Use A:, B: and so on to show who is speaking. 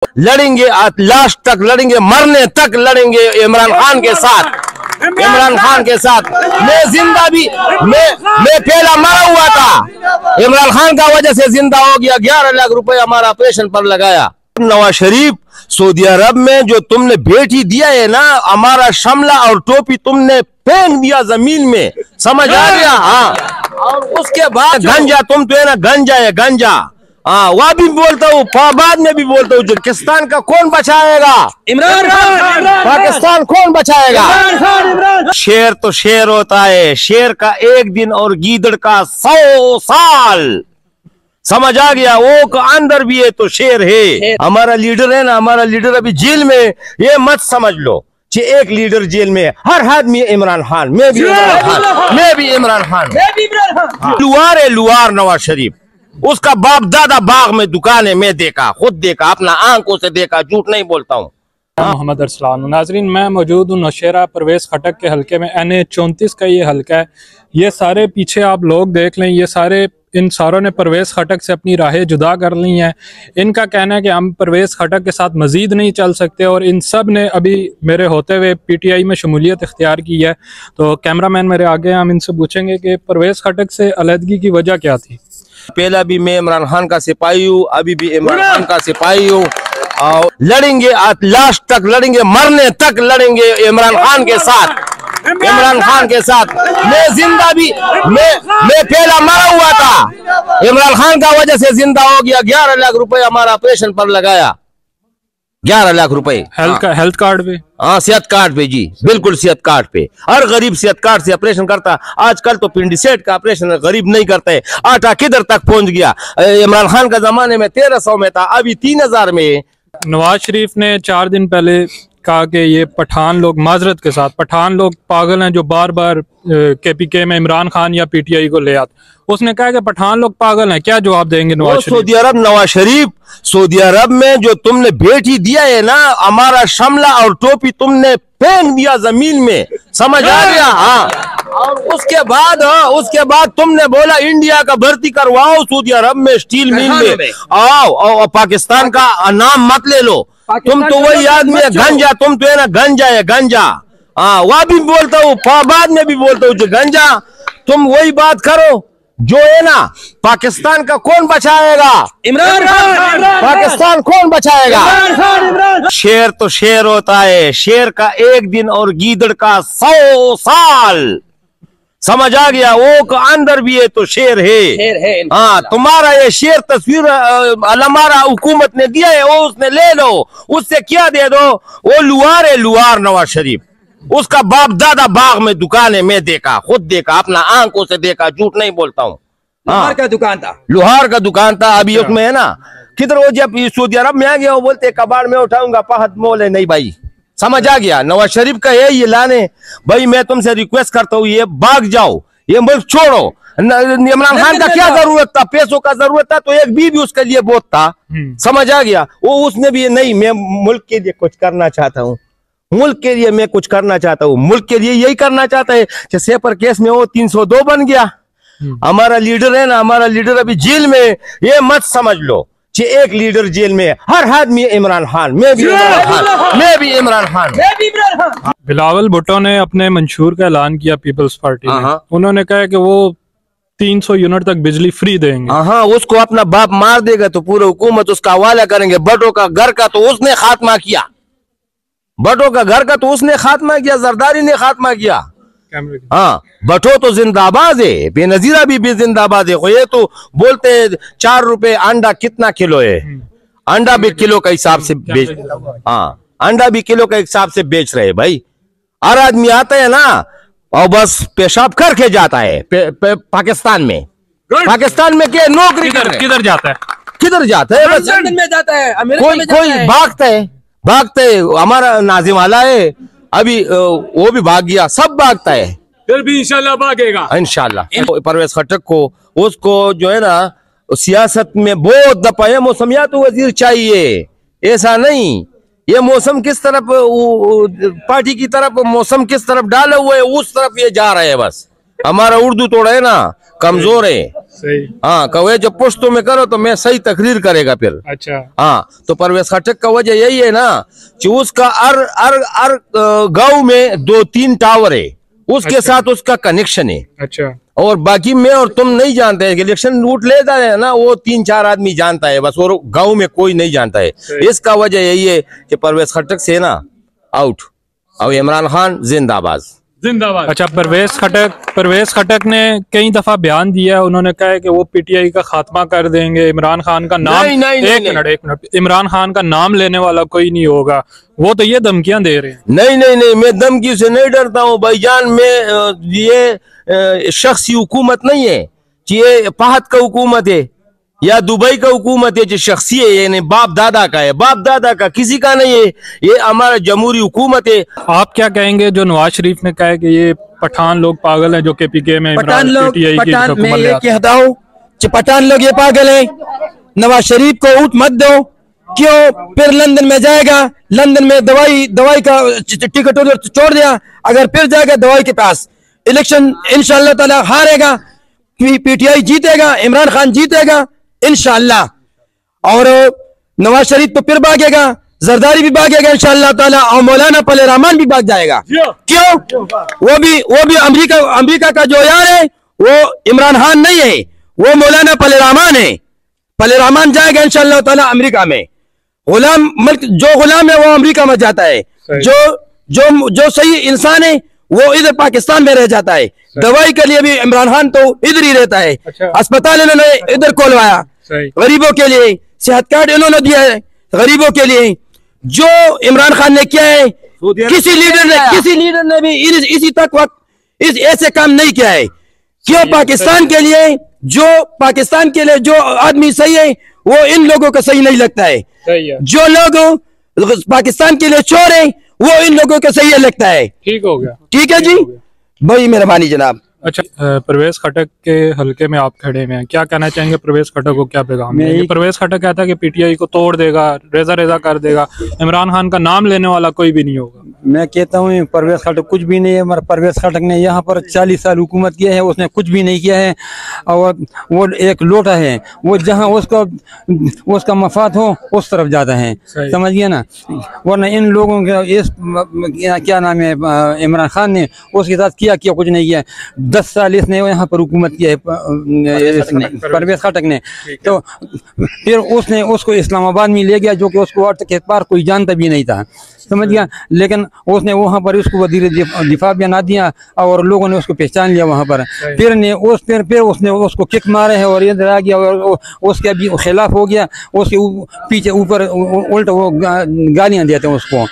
A: लड़ेंगे, लास्ट तक लड़ेंगे, मरने तक लड़ेंगे इमरान खान के साथ। इमरान खान के साथ मैं जिंदा भी, मैं पहला मरा हुआ था, इमरान खान का वजह से जिंदा हो गया। 11 लाख रुपए हमारा ऑपरेशन पर लगाया। नवाज शरीफ, सऊदी अरब में जो तुमने भेटी दिया है ना, हमारा शमला और टोपी तुमने फेंक दिया जमीन में, समझ आ गया? हाँ, और उसके बाद गंजा, तुम तो है ना गंजा है, गंजा। हाँ, वह भी बोलता हूँ, बाद में भी बोलता हूँ, पाकिस्तान का कौन बचाएगा? इमरान खान। पाकिस्तान कौन बचाएगा? शेर तो शेर होता है, शेर का एक दिन और गीदड़ का 100 साल, समझ आ गया? वो का अंदर भी है तो शेर है। हमारा लीडर है ना, हमारा लीडर अभी जेल में, ये मत समझ लो कि एक लीडर जेल में, हर आदमी इमरान खान, मैं भी इमरान खान, मैं भी इमरान खान। लुहार है, लुहार नवाज शरीफ। उसका बाप दादा बाग में दुकान है, मैं देखा, खुद देखा, अपना आंखों से देखा, झूठ नहीं बोलता हूँ।
B: मोहम्मद अरसलान। नाजरीन, मैं मौजूद हूँ नौशेरा परवेज खटक के हलके में। NA 34 का ये हलका है। ये सारे पीछे आप लोग देख लें, ये सारे, इन सारों ने परवेज खटक से अपनी राहें जुदा कर ली हैं। इनका कहना है कि हम परवेज खटक के साथ मजीद नहीं चल सकते, और इन सब ने अभी मेरे होते हुए PTI में शमूलियत इख्तियार की है। तो कैमरामैन मेरे आगे हैं, हम इनसे पूछेंगे कि परवेज खटक से अलहदगी की वजह क्या थी।
A: पहला भी मैं इमरान खान का सिपाही हूँ, अभी भी इमरान खान का सिपाही हूँ, और लड़ेंगे, लास्ट तक लड़ेंगे, मरने तक लड़ेंगे इमरान खान के साथ। इमरान खान के साथ मैं जिंदा भी, मैं पहला मरा हुआ था, इमरान खान का वजह से जिंदा हो गया। 11 लाख रुपए हमारा ऑपरेशन पर लगाया, 11 लाख रुपए।
B: हेल्थ कार्ड पे?
A: हाँ, सेहत कार्ड पे जी, बिल्कुल सेहत कार्ड पे। हर गरीब सेहत कार्ड से ऑपरेशन करता। आजकल तो पिंडिसेट का ऑपरेशन गरीब नहीं करते। आटा किधर तक पहुंच गया? इमरान खान का जमाने में 1300 में था, अभी 3000 में।
B: नवाज शरीफ ने 4 दिन पहले कहा कि ये पठान लोग, माजरत के साथ, पठान लोग पागल हैं जो बार बार KPK में इमरान खान या PTI को ले आते। उसने कहा कि पठान लोग पागल हैं। क्या जवाब देंगे नवाज शरीफ?
A: सऊदी अरब, नवाज शरीफ, सऊदी अरब में जो तुमने भेटी दिया है ना, हमारा शमला और टोपी तुमने फेंक दिया जमीन में, समझ आ गया? हाँ, और उसके बाद तुमने बोला इंडिया का भर्ती करवाओ सऊदी अरब में, स्टील मिल में आओ, और पाकिस्तान का नाम मत ले लो। तुम तो वही आदमी है, गंजा, तुम तो है ना गंजा है, गंजा। हाँ, वह भी बोलता हूँ, बाद में भी बोलता हूँ, गंजा। तुम वही बात करो जो है ना, पाकिस्तान का कौन बचाएगा? इमरान खान। पाकिस्तान कौन बचाएगा? शेर तो शेर होता है, शेर का एक दिन और गीदड़ का 100 साल, समझ आ गया? वो का अंदर भी है तो शेर है। हाँ, तुम्हारा ये शेर तस्वीर हमारा हुकूमत ने दिया है, वो उसने ले लो, उससे क्या दे दो? वो लुहार है, लुहार नवाज शरीफ। उसका बाप दादा बाग में दुकान है, मैं देखा, खुद देखा, अपना आंखों से देखा, झूठ नहीं बोलता हूँ।
C: लुहार का दुकान था,
A: लुहार का दुकान था। अभी उसमें है ना, किधर वो जब सऊदी अरब में आ गया, वो बोलते कबाड़ में उठाऊंगा, पहद मोल है नहीं भाई, समझ आ गया? नवाज शरीफ का है ये लाने। भाई मैं तुमसे रिक्वेस्ट करता हूँ, ये भाग जाओ, ये मुल्क छोड़ो। इमरान खान का क्या जरूरत था? पैसों का जरूरत था तो एक बीवी उसके लिए बहुत था, समझ आ गया? वो उसने भी नहीं, मैं मुल्क के लिए कुछ करना चाहता हूँ, मुल्क के लिए मैं कुछ करना चाहता हूँ, मुल्क के लिए यही करना चाहता है। सेपर केस में वो 302 बन गया। हमारा लीडर है ना, हमारा लीडर अभी जेल में। ये मत समझ लो कि एक लीडर जेल में, हर आदमी इमरान खान, मैं भी इमरान खान, मैं भी इमरान खान।
B: बिलावल भुट्टो ने अपने मंशूर का ऐलान किया पीपल्स पार्टी में। उन्होंने कहा कि वो 300 यूनिट तक बिजली फ्री देंगे।
A: हाँ, उसको अपना बाप मार देगा तो पूरी हुकूमत उसका हवाला करेंगे। भुट्टो का घर का तो उसने खात्मा किया, भुट्टो का घर का तो उसने खात्मा किया, जरदारी ने खात्मा किया। हाँ, भुट्टो तो जिंदाबाद है, बेनजीरा भी जिंदाबाद है। ये तो बोलते 4 रुपए अंडा कितना किलो है, अंडा भी किलो का हिसाब से बेच, हाँ, अंडा भी किलो का हिसाब से बेच रहे भाई। हर आदमी आता है ना और बस पेशाब करके जाता है। पाकिस्तान में क्या नौकरी
B: किधर जाता है?
A: किधर जाता है? बस
C: लंदन में जाता है, अमेरिका
A: कोई
C: में जाता
A: कोई
C: है।
A: भागता है। हमारा नाजिम वाला है, अभी वो भी भाग गया, सब भागता है।
D: फिर भी इंशाल्लाह भागेगा,
A: इंशाल्लाह। परवेज खटक को, उसको जो है ना, सियासत में बहुत दफा है मौसमियात वजीर चाहिए, ऐसा नहीं। ये मौसम किस तरफ, पार्टी की तरफ मौसम किस तरफ डाले हुए, उस तरफ ये जा रहे हैं बस। हमारा उर्दू थोड़ा है ना कमजोर है।
B: सही।
A: हाँ कहे जब पुश्तो में करो तो मैं सही तकरीर करेगा फिर।
B: अच्छा।
A: हाँ तो परवेज खटक का वजह यही है ना कि उसका अर गांव में 2-3 टावर है, उसके साथ उसका कनेक्शन है।
B: अच्छा।
A: और बाकी मैं और तुम नहीं जानते हैं। इलेक्शन रूट लेता है ना वो 3-4 आदमी जानता है बस, और गांव में कोई नहीं जानता है। इसका वजह यही है कि परवेज खटक से ना आउट और इमरान खान जिंदाबाद।
D: जिंदाबाद।
B: अच्छा, परवेज खटक ने कई दफा बयान दिया है, उन्होंने कहा है कि वो पीटीआई का खात्मा कर देंगे, इमरान खान का नाम एक मिनट इमरान खान का नाम लेने वाला कोई नहीं होगा, वो तो ये धमकियां दे रहे हैं।
A: नहीं, मैं धमकी से नहीं डरता हूँ भाईजान। में ये शख्सी हुकूमत नहीं है कि ये फहद का हुकूमत है या दुबई का हुकूमत है, जो शख्सी है यानी बाप दादा का है, बाप दादा का किसी का नहीं है। ये हमारा जमहूरी हुकूमत है।
B: आप क्या कहेंगे जो नवाज शरीफ ने कहा है कि ये पठान लोग पागल हैं जो के पीके में
C: पठान लोग,
B: पीटीआई की
C: मैं ये कहता हूँ कि पठान लोग ये पागल है, नवाज शरीफ को ऊँट मत दो। क्यों? फिर लंदन में जाएगा, लंदन में दवाई का टिकट उधर छोड़ दिया, अगर फिर जाएगा दवाई के पास, इलेक्शन इंशाअल्लाह ताला हारेगा, पीटीआई जीतेगा, इमरान खान जीतेगा इंशाअल्लाह। और नवाज शरीफ तो फिर भागेगा, जरदारी भी भागेगा इंशाअल्लाह ताला, और मौलाना पले रहमान भी भाग जाएगा। क्यों? वो भी अमेरिका का जो यार है वो इमरान खान नहीं है, वो मौलाना पले रहमान है। पले रहमान जाएगा इंशाअल्लाह ताला अमेरिका में। गुलाम मुल्क जो गुलाम है वो अमेरिका में जाता है, जो सही इंसान है वो इधर पाकिस्तान में रह जाता है। दवाई के लिए भी इमरान खान तो इधर ही रहता है। अस्पताल इन्होंने इधर खोलवाया गरीबों के लिए, सेहत कार्ड इन्होंने दिया है गरीबों के लिए। जो इमरान खान ने किया है किसी लीडर ने भी इसी तक वक्त ऐसे काम नहीं किया है। क्यों? पाकिस्तान के लिए जो आदमी सही है वो इन लोगों को सही नहीं लगता है। जो लोग पाकिस्तान के लिए चोर है वो इन लोगों को सही लगता है।
B: ठीक हो गया।
C: ठीक है जी, बड़ी मेहरबानी जनाब।
B: अच्छा, परवेज खटक के हलके में आप खड़े हुए हैं, क्या कहना चाहेंगे? परवेज खटक को क्या पैगाम देंगे? परवेज खटक कहता है कि पीटीआई को तोड़ देगा, रेजा कर देगा, इमरान खान का नाम लेने वाला कोई भी नहीं होगा।
E: मैं कहता हूँ परवेज खटक कुछ भी नहीं है। मगर परवेज खटक ने यहाँ पर 40 साल हुकूमत किया है, उसने कुछ भी नहीं किया है। और वो एक लोटा है, वो जहाँ उसका मफाद हो उस तरफ जाता है, समझिए ना। वरना इन लोगों के क्या नाम है, इमरान खान ने उसके साथ किया कुछ नहीं किया। 10 साल इसने यहाँ पर हुकूमत किया है परवेज खटक ने। तो फिर उसने उसको इस्लामाबाद में ले गया, जो कि उसको अर्थ के पार कोई जानता भी नहीं था, समझ गया। लेकिन उसने वहाँ पर उसको वज़ीर दिफा बना दिया और लोगों ने उसको पहचान लिया वहाँ पर। फिर उसने उसको किक मारे है और इधर आ गया और उसके भी खिलाफ हो गया। उसके पीछे ऊपर उल्टा वो गालियाँ देते हैं उसको।